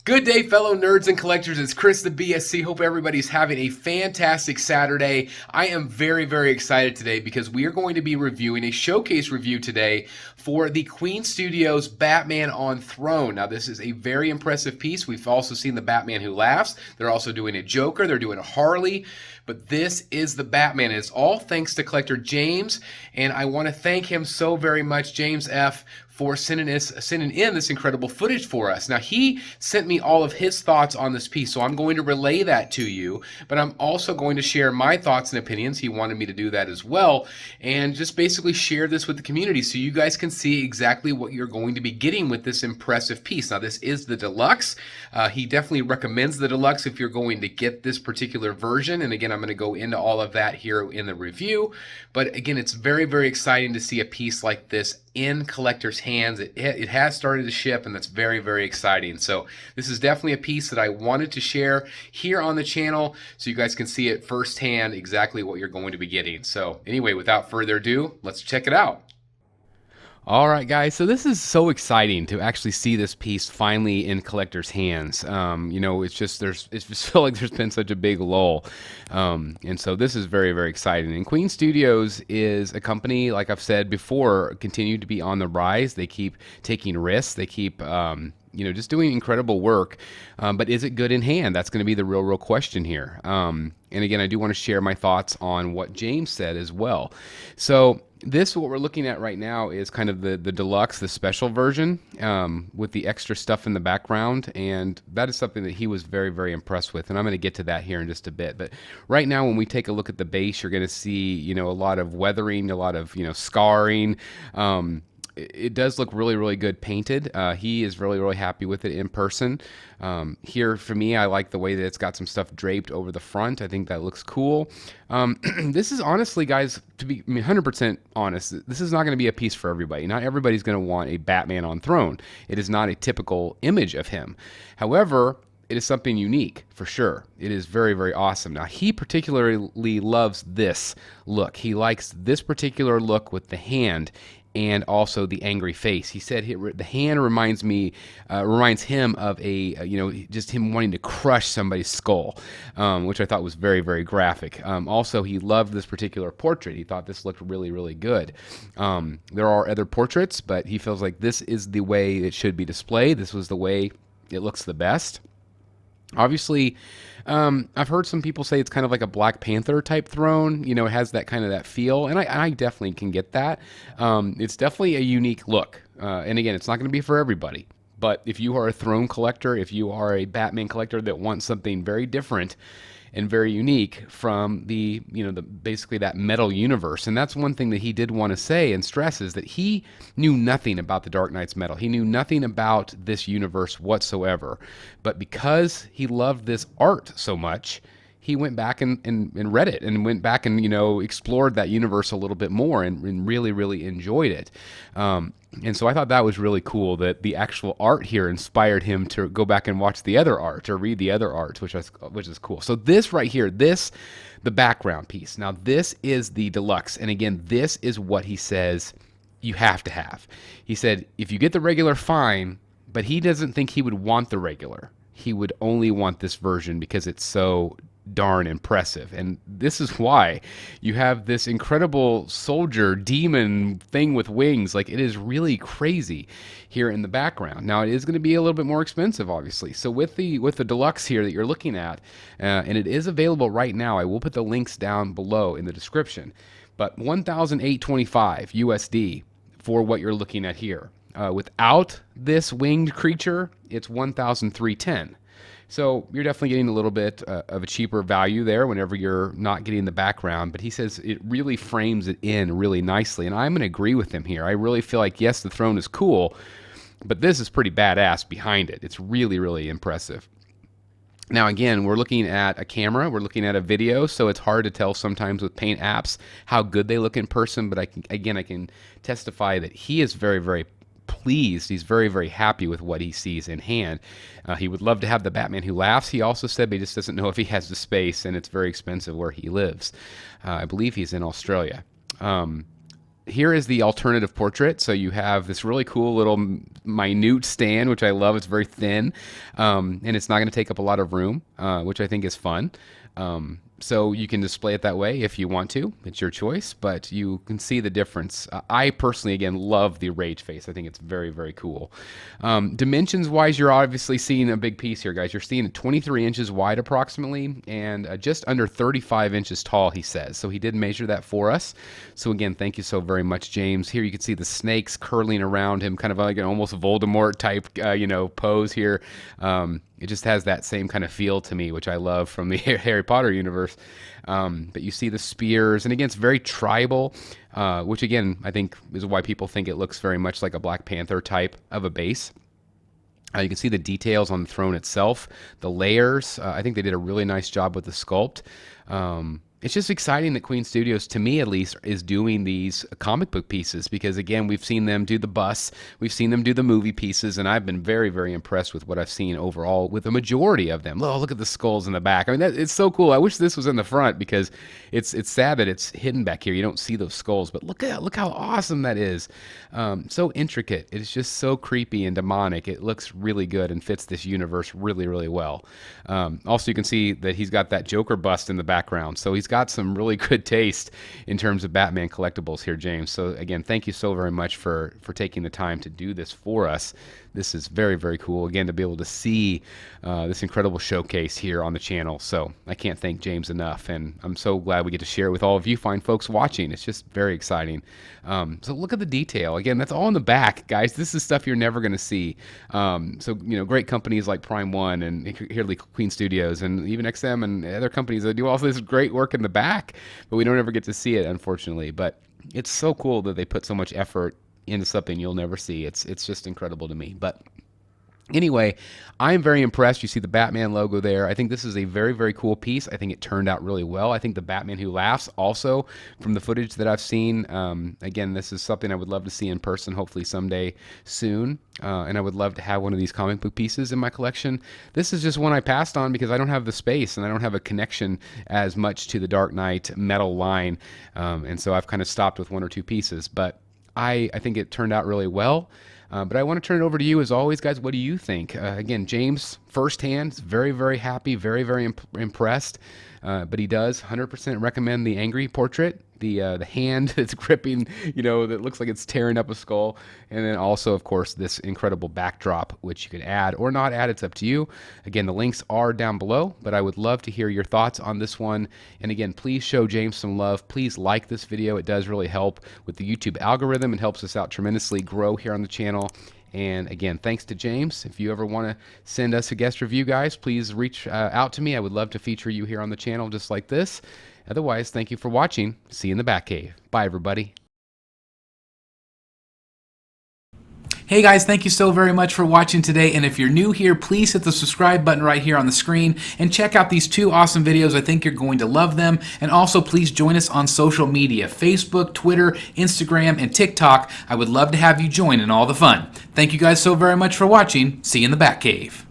Good day, fellow nerds and collectors. It's Chris the BSC. Hope everybody's having a fantastic Saturday. I am very, very excited today because we are going to be reviewing a showcase review today for the Queen Studios Batman on Throne. Now, this is a very impressive piece. We've also seen the Batman Who Laughs. They're also doing a Joker. They're doing a Harley. But this is the Batman. And it's all thanks to collector James. And I want to thank him so very much, James F., for sending in this incredible footage for us. Now, he sent me all of his thoughts on this piece, so I'm going to relay that to you, but I'm also going to share my thoughts and opinions. He wanted me to do that as well, and just basically share this with the community so you guys can see exactly what you're going to be getting with this impressive piece. Now, this is the deluxe. He definitely recommends the deluxe if you're going to get this particular version, and again, I'm going to go into all of that here in the review, but again, it's very, very exciting to see a piece like this in collectors' hands. It has started to ship, and that's very, very exciting. So this is definitely a piece that I wanted to share here on the channel so you guys can see it firsthand exactly what you're going to be getting. So anyway, without further ado, let's check it out. All right, guys, so this is so exciting to actually see this piece finally in collectors' hands. It's just feel like there's been such a big lull. And so this is very, very exciting. And Queen Studios is a company, like I've said before, continue to be on the rise. They keep taking risks. They keep just doing incredible work. But is it good in hand? That's going to be the real question here. And again, I do want to share my thoughts on what James said as well. So what we're looking at right now is kind of the deluxe, the special version with the extra stuff in the background, and that is something that he was very, very impressed with, and I'm going to get to that here in just a bit. But right now, when we take a look at the base, you're going to see a lot of weathering, a lot of scarring. It does look really, really good painted. He is really, really happy with it in person. Here, for me, I like the way that it's got some stuff draped over the front. I think that looks cool. This is honestly, guys, to be 100% honest, this is not going to be a piece for everybody. Not everybody's going to want a Batman on Throne. It is not a typical image of him. However, it is something unique, for sure. It is very, very awesome. Now, he particularly loves this look. He likes this particular look with the hand and also the angry face. He said the hand reminds him of just him wanting to crush somebody's skull, which I thought was very, very graphic. Also, he loved this particular portrait. He thought this looked really, really good. There are other portraits, but he feels like this is the way it should be displayed. This was the way it looks the best. Obviously, I've heard some people say it's kind of like a Black Panther type throne. It has that kind of that feel, and I definitely can get that. It's definitely a unique look, and again, it's not going to be for everybody. But if you are a throne collector, if you are a Batman collector that wants something very different and very unique from basically that metal universe. And that's one thing that he did want to say and stress, is that he knew nothing about the Dark Knight's metal. He knew nothing about this universe whatsoever. But because he loved this art so much, he went back and read it, and went back and explored that universe a little bit more, and really, really enjoyed it. And so I thought that was really cool that the actual art here inspired him to go back and watch the other art or read the other art, which is cool. So this right here, the background piece. Now this is the deluxe, and again, this is what he says you have to have. He said if you get the regular, fine, but he doesn't think he would want the regular. He would only want this version because it's so darn impressive. And this is why you have this incredible soldier demon thing with wings. Like, it is really crazy here in the background. Now, it is going to be a little bit more expensive, obviously. So with the deluxe here that you're looking at, and it is available right now, I will put the links down below in the description, but $1,825 USD for what you're looking at here. Without this winged creature, it's $1,310. So you're definitely getting a little bit of a cheaper value there whenever you're not getting the background. But he says it really frames it in really nicely. And I'm going to agree with him here. I really feel like, yes, the throne is cool, but this is pretty badass behind it. It's really, really impressive. Now, again, we're looking at a camera. We're looking at a video, so it's hard to tell sometimes with paint apps how good they look in person. But I can testify that he is very, very pleased. He's very, very happy with what he sees in hand. He would love to have the Batman Who Laughs, he also said, but he just doesn't know if he has the space, and it's very expensive where he lives. I believe he's in Australia. here is the alternative portrait. So you have this really cool little minute stand, which I love. It's very thin, and it's not going to take up a lot of room, which I think is fun. So you can display it that way if you want to. It's your choice, but you can see the difference. I personally, again, love the Rage face. I think it's very, very cool. Dimensions-wise, you're obviously seeing a big piece here, guys. You're seeing it 23 inches wide approximately and just under 35 inches tall, he says. So he did measure that for us. So again, thank you so very much, James. Here you can see the snakes curling around him, kind of like an almost Voldemort type, pose here. It just has that same kind of feel to me, which I love from the Harry Potter universe. But you see the spears, and again, it's very tribal, which again, I think is why people think it looks very much like a Black Panther type of a base. You can see the details on the throne itself, the layers. I think they did a really nice job with the sculpt. It's just exciting that Queen Studios, to me at least, is doing these comic book pieces because, again, we've seen them do the bus, we've seen them do the movie pieces, and I've been very, very impressed with what I've seen overall with the majority of them. Oh, look at the skulls in the back. I mean, it's so cool. I wish this was in the front because it's sad that it's hidden back here. You don't see those skulls, but look how awesome that is. So intricate. It's just so creepy and demonic. It looks really good and fits this universe really, really well. Also, you can see that he's got that Joker bust in the background, so he's got some really good taste in terms of Batman collectibles here, James. So again, thank you so very much for taking the time to do this for us. This is very, very cool, again, to be able to see this incredible showcase here on the channel. So I can't thank James enough, and I'm so glad we get to share it with all of you fine folks watching. It's just very exciting. So look at the detail. Again, that's all in the back, guys. This is stuff you're never going to see. So, great companies like Prime One and here Queen Studios and even XM and other companies that do all this great work in the back, but we don't ever get to see it, unfortunately. But it's so cool that they put so much effort into something you'll never see. It's just incredible to me. But anyway, I am very impressed. You see the Batman logo there. I think this is a very, very cool piece. I think it turned out really well. I think the Batman Who Laughs also, from the footage that I've seen, again, this is something I would love to see in person, hopefully someday soon. And I would love to have one of these comic book pieces in my collection. This is just one I passed on because I don't have the space and I don't have a connection as much to the Dark Knight metal line. And so I've kind of stopped with one or two pieces. But I think it turned out really well. But I want to turn it over to you as always, guys. What do you think? Again, James, firsthand, is very, very happy, very, very impressed. But he does 100% recommend the angry portrait, the hand that's gripping, that looks like it's tearing up a skull. And then also, of course, this incredible backdrop, which you can add or not add. It's up to you. Again, the links are down below, but I would love to hear your thoughts on this one. And again, please show James some love. Please like this video. It does really help with the YouTube algorithm and helps us out tremendously grow here on the channel. And again, thanks to James. If you ever want to send us a guest review, guys, please reach out to me. I would love to feature you here on the channel just like this. Otherwise, thank you for watching. See you in the Batcave. Bye, everybody. Hey guys, thank you so very much for watching today, and if you're new here, please hit the subscribe button right here on the screen and check out these two awesome videos. I think you're going to love them. And also please join us on social media, Facebook, Twitter, Instagram, and TikTok. I would love to have you join in all the fun. Thank you guys so very much for watching. See you in the Batcave.